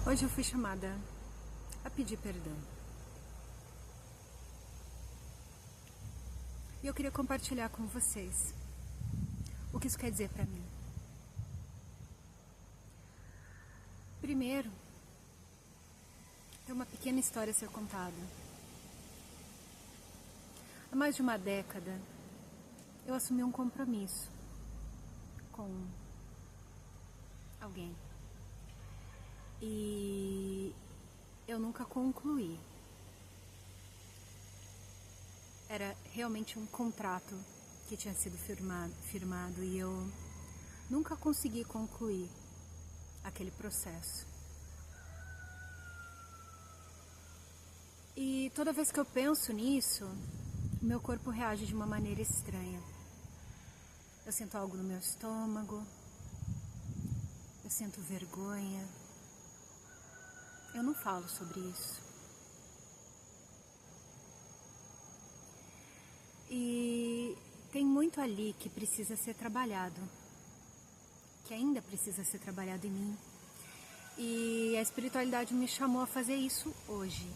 Hoje eu fui chamada a pedir perdão. E eu queria compartilhar com vocês o que isso quer dizer pra mim. Primeiro, tem uma pequena história a ser contada. Há mais de uma década, eu assumi um compromisso com alguém. E eu nunca concluí. Era realmente um contrato que tinha sido firmado e eu nunca consegui concluir aquele processo. E toda vez que eu penso nisso, meu corpo reage de uma maneira estranha. Eu sinto algo no meu estômago, eu sinto vergonha. Eu não falo sobre isso. E tem muito ali que precisa ser trabalhado, que ainda precisa ser trabalhado em mim. E a espiritualidade me chamou a fazer isso hoje.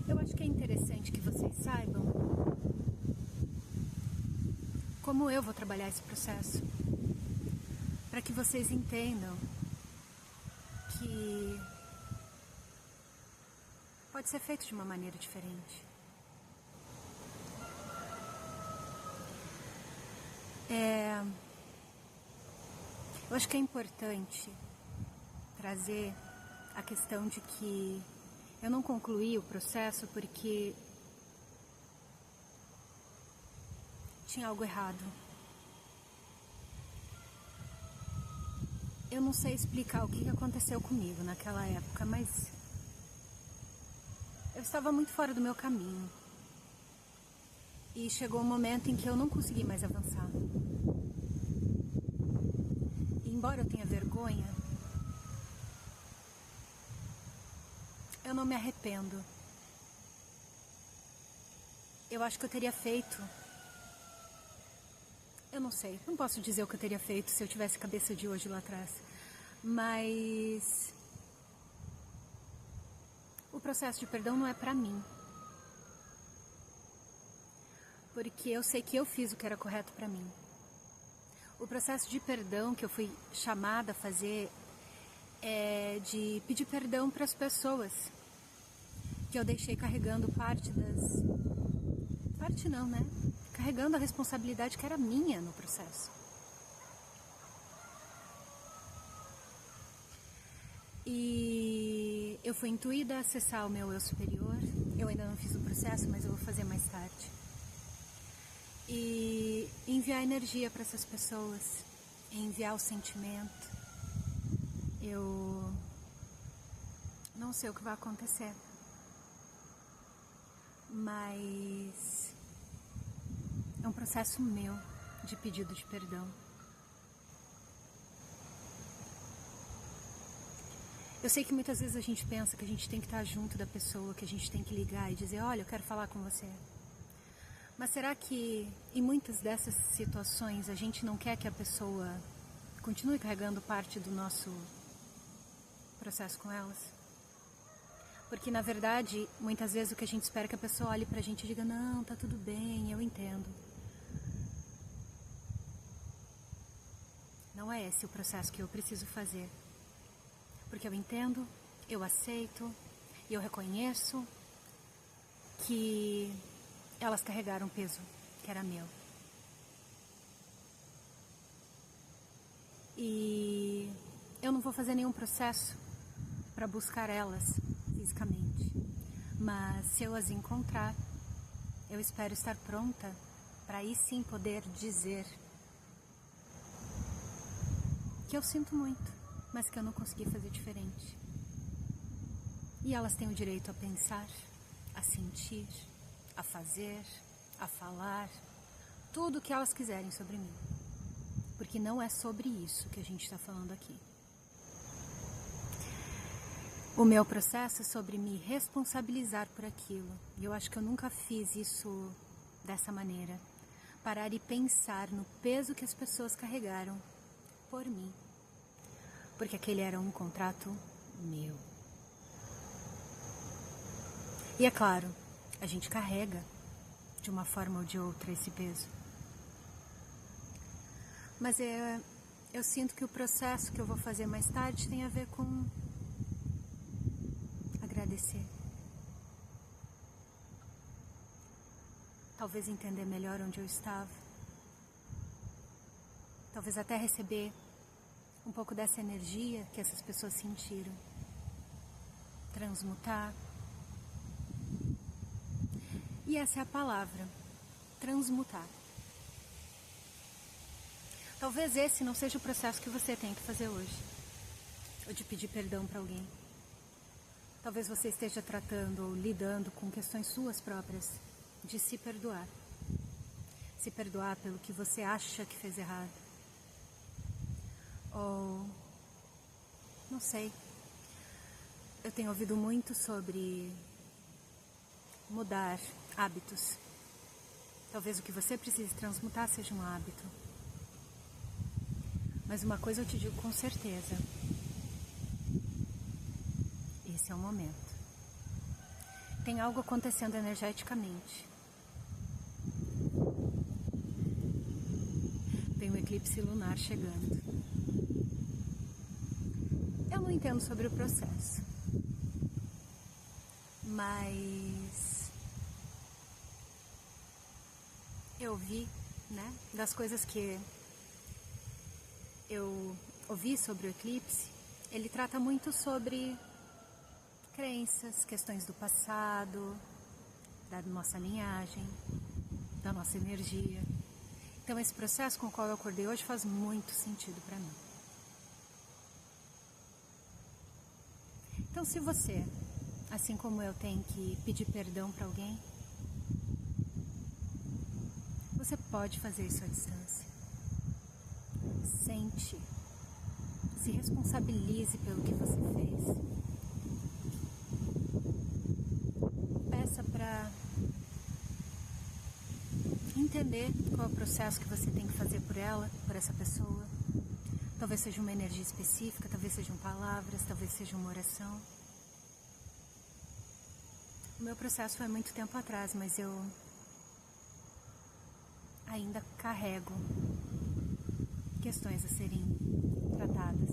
Eu acho que é interessante que vocês saibam como eu vou trabalhar esse processo, para que vocês entendam que pode ser feito de uma maneira diferente. Eu acho que é importante trazer a questão de que eu não concluí o processo porque tinha algo errado. Eu não sei explicar o que aconteceu comigo naquela época, mas eu estava muito fora do meu caminho. E chegou um momento em que eu não consegui mais avançar. E embora eu tenha vergonha, eu não me arrependo. Eu acho que eu teria feito... Eu não sei, não posso dizer o que eu teria feito se eu tivesse cabeça de hoje lá atrás. Mas o processo de perdão não é pra mim. Porque eu sei que eu fiz o que era correto pra mim. O processo de perdão que eu fui chamada a fazer é de pedir perdão para as pessoas que eu deixei carregando parte das... Parte não, né? Carregando a responsabilidade que era minha no processo. E eu fui intuída a acessar o meu eu superior. Eu ainda não fiz o processo, mas eu vou fazer mais tarde. E enviar energia para essas pessoas, enviar o sentimento. Eu não sei o que vai acontecer, mas é um processo meu de pedido de perdão. Eu sei que muitas vezes a gente pensa que a gente tem que estar junto da pessoa, que a gente tem que ligar e dizer, olha, eu quero falar com você. Mas será que em muitas dessas situações a gente não quer que a pessoa continue carregando parte do nosso processo com elas? Porque na verdade, muitas vezes o que a gente espera é que a pessoa olhe pra gente e diga, não, tá tudo bem, eu entendo. Não é esse o processo que eu preciso fazer. Porque eu entendo, eu aceito e eu reconheço que elas carregaram um peso que era meu. E eu não vou fazer nenhum processo para buscar elas fisicamente. Mas se eu as encontrar, eu espero estar pronta para aí sim poder dizer que eu sinto muito, mas que eu não consegui fazer diferente. E elas têm o direito a pensar, a sentir, a fazer, a falar, tudo o que elas quiserem sobre mim. Porque não é sobre isso que a gente está falando aqui. O meu processo é sobre me responsabilizar por aquilo. E eu acho que eu nunca fiz isso dessa maneira. Parar e pensar no peso que as pessoas carregaram por mim. porque aquele era um contrato meu. E é claro, a gente carrega de uma forma ou de outra esse peso. Mas eu sinto que o processo que eu vou fazer mais tarde tem a ver com agradecer. Talvez entender melhor onde eu estava. Talvez até receber um pouco dessa energia que essas pessoas sentiram. Transmutar. E essa é a palavra, transmutar. Talvez esse não seja o processo que você tem que fazer hoje, ou de pedir perdão para alguém. Talvez você esteja tratando ou lidando com questões suas próprias, de se perdoar. Se perdoar pelo que você acha que fez errado. Ou, não sei, eu tenho ouvido muito sobre mudar hábitos. Talvez o que você precise transmutar seja um hábito. Mas uma coisa eu te digo com certeza. Esse é o momento. Tem algo acontecendo energeticamente. Tem um eclipse lunar chegando. Eu não entendo sobre o processo. Mas eu vi, né, das coisas que eu ouvi sobre o eclipse, ele trata muito sobre crenças, questões do passado, da nossa linhagem, da nossa energia. Então esse processo com o qual eu acordei hoje faz muito sentido para mim. Então se você, assim como eu, tem que pedir perdão para alguém, você pode fazer isso à distância. Sente, se responsabilize pelo que você fez. Peça para entender qual é o processo que você tem que fazer por ela, por essa pessoa. Talvez seja uma energia específica, talvez sejam palavras, talvez seja uma oração. O meu processo foi há muito tempo atrás, mas eu ainda carrego questões a serem tratadas.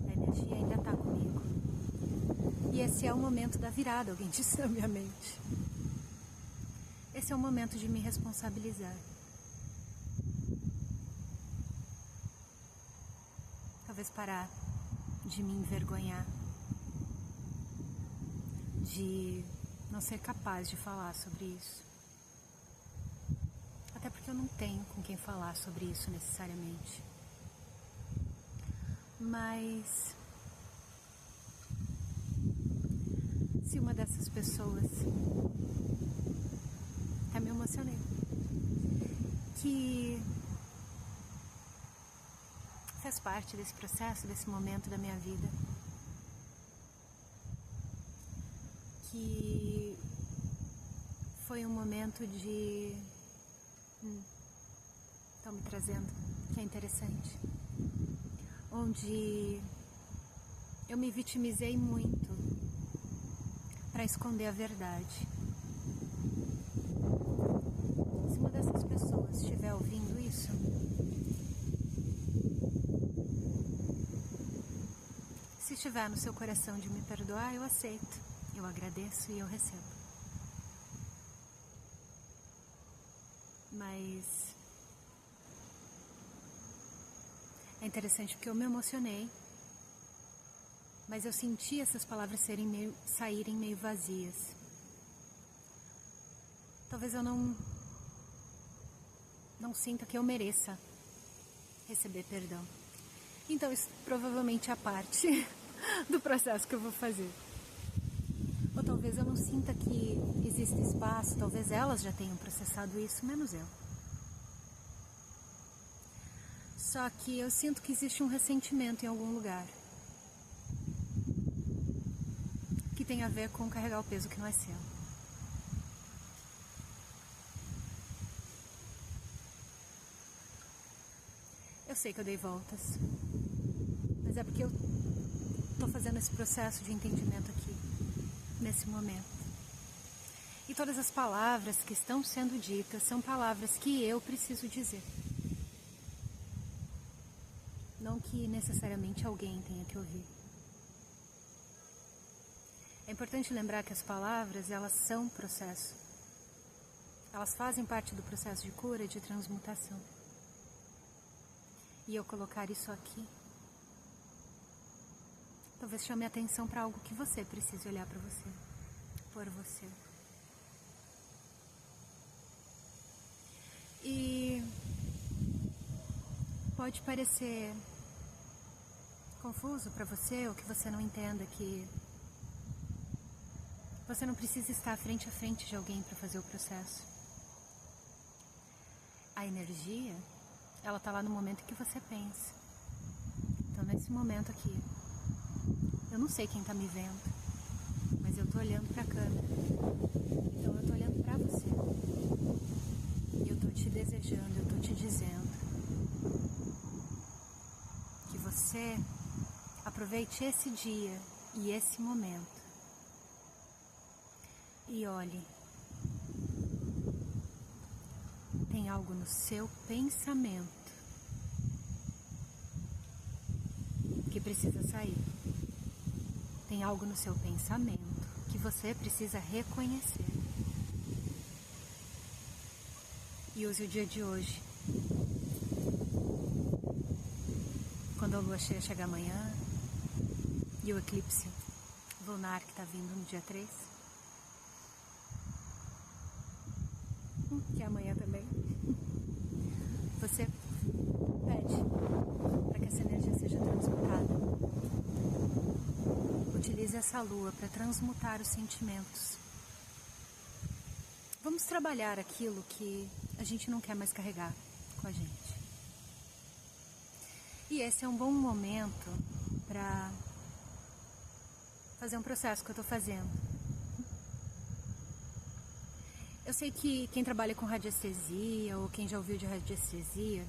A energia ainda está comigo. E esse é o momento da virada, alguém disse na minha mente. Esse é o momento de me responsabilizar. Talvez parar de me envergonhar, de não ser capaz de falar sobre isso. Até porque eu não tenho com quem falar sobre isso necessariamente. Mas se uma dessas pessoas, até me emocionei, que fez parte desse processo, desse momento da minha vida, que foi um momento de estão me trazendo, que é interessante, onde eu me vitimizei muito para esconder a verdade. Se uma dessas pessoas estiver ouvindo isso, se estiver no seu coração de me perdoar, eu aceito, eu agradeço e eu recebo. Mas é interessante porque eu me emocionei, mas eu senti essas palavras saírem meio vazias. Talvez eu não sinta que eu mereça receber perdão. Então isso provavelmente é a parte do processo que eu vou fazer. Ou talvez eu não sinta que existe espaço, talvez elas já tenham processado isso, menos eu. Só que eu sinto que existe um ressentimento em algum lugar. Que tem a ver com carregar o peso que não é seu. Eu sei que eu dei voltas, mas mas é porque eu estou fazendo esse processo de entendimento aqui, nesse momento. E todas as palavras que estão sendo ditas são palavras que eu preciso dizer. Não que necessariamente alguém tenha que ouvir. É importante lembrar que as palavras, elas são processo. Elas fazem parte do processo de cura e de transmutação. E eu colocar isso aqui, talvez chame a atenção para algo que você precise olhar para você, por você. E pode parecer confuso para você, ou que você não entenda que você não precisa estar frente a frente de alguém para fazer o processo. A energia, ela tá lá no momento que você pensa. Então, nesse momento aqui, eu não sei quem tá me vendo, mas eu tô olhando pra câmera. Então, eu tô olhando pra você. E eu tô te desejando, eu tô te dizendo que você aproveite esse dia e esse momento. E olhe, tem algo no seu pensamento que precisa sair. Tem algo no seu pensamento que você precisa reconhecer. E use o dia de hoje. Quando a lua cheia chegar amanhã e o eclipse lunar que está vindo no dia 3. Que é amanhã também. Você pede para que essa energia seja transmutada. Utilize essa lua para transmutar os sentimentos. Vamos trabalhar aquilo que a gente não quer mais carregar com a gente. E esse é um bom momento para fazer um processo que eu estou fazendo. Eu sei que quem trabalha com radiestesia ou quem já ouviu de radiestesia,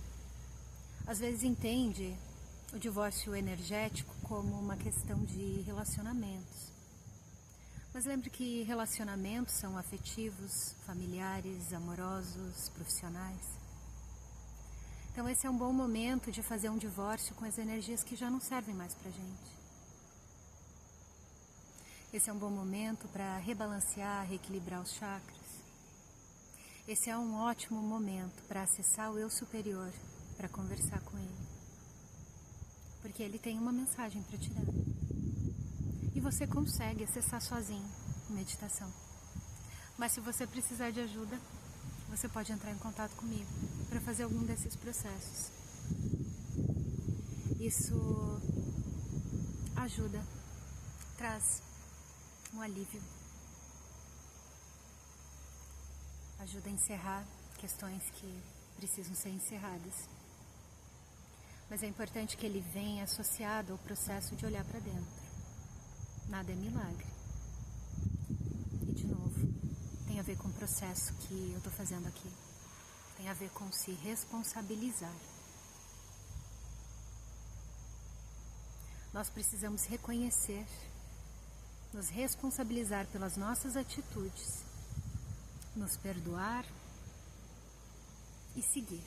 às vezes entende o divórcio energético como uma questão de relacionamentos. Mas lembre que relacionamentos são afetivos, familiares, amorosos, profissionais. Então esse é um bom momento de fazer um divórcio com as energias que já não servem mais pra gente. Esse é um bom momento para rebalancear, reequilibrar os chakras. Esse é um ótimo momento para acessar o eu superior, para conversar com ele. Porque ele tem uma mensagem para te dar. E você consegue acessar sozinho, em meditação. Mas se você precisar de ajuda, você pode entrar em contato comigo para fazer algum desses processos. Isso ajuda, traz um alívio. Ajuda a encerrar questões que precisam ser encerradas. Mas é importante que ele venha associado ao processo de olhar para dentro. Nada é milagre. E de novo, tem a ver com o processo que eu estou fazendo aqui. Tem a ver com se responsabilizar. Nós precisamos reconhecer, nos responsabilizar pelas nossas atitudes, nos perdoar e seguir.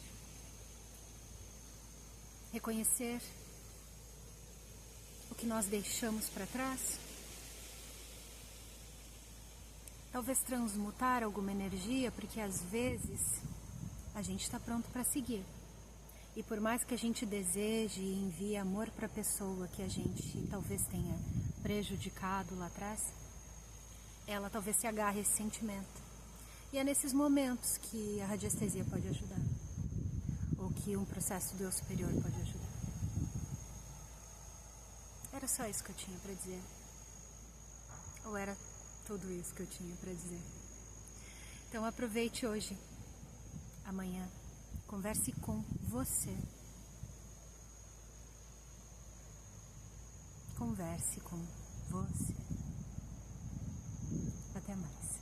Reconhecer o que nós deixamos para trás. Talvez transmutar alguma energia, porque às vezes a gente está pronto para seguir. E por mais que a gente deseje e envie amor para a pessoa que a gente talvez tenha prejudicado lá atrás, ela talvez se agarre a esse sentimento. E é nesses momentos que a radiestesia pode ajudar. Ou que um processo do eu superior pode ajudar. Era só isso que eu tinha para dizer? Ou era tudo isso que eu tinha para dizer? Então aproveite hoje, amanhã, converse com você. Converse com você. Até mais.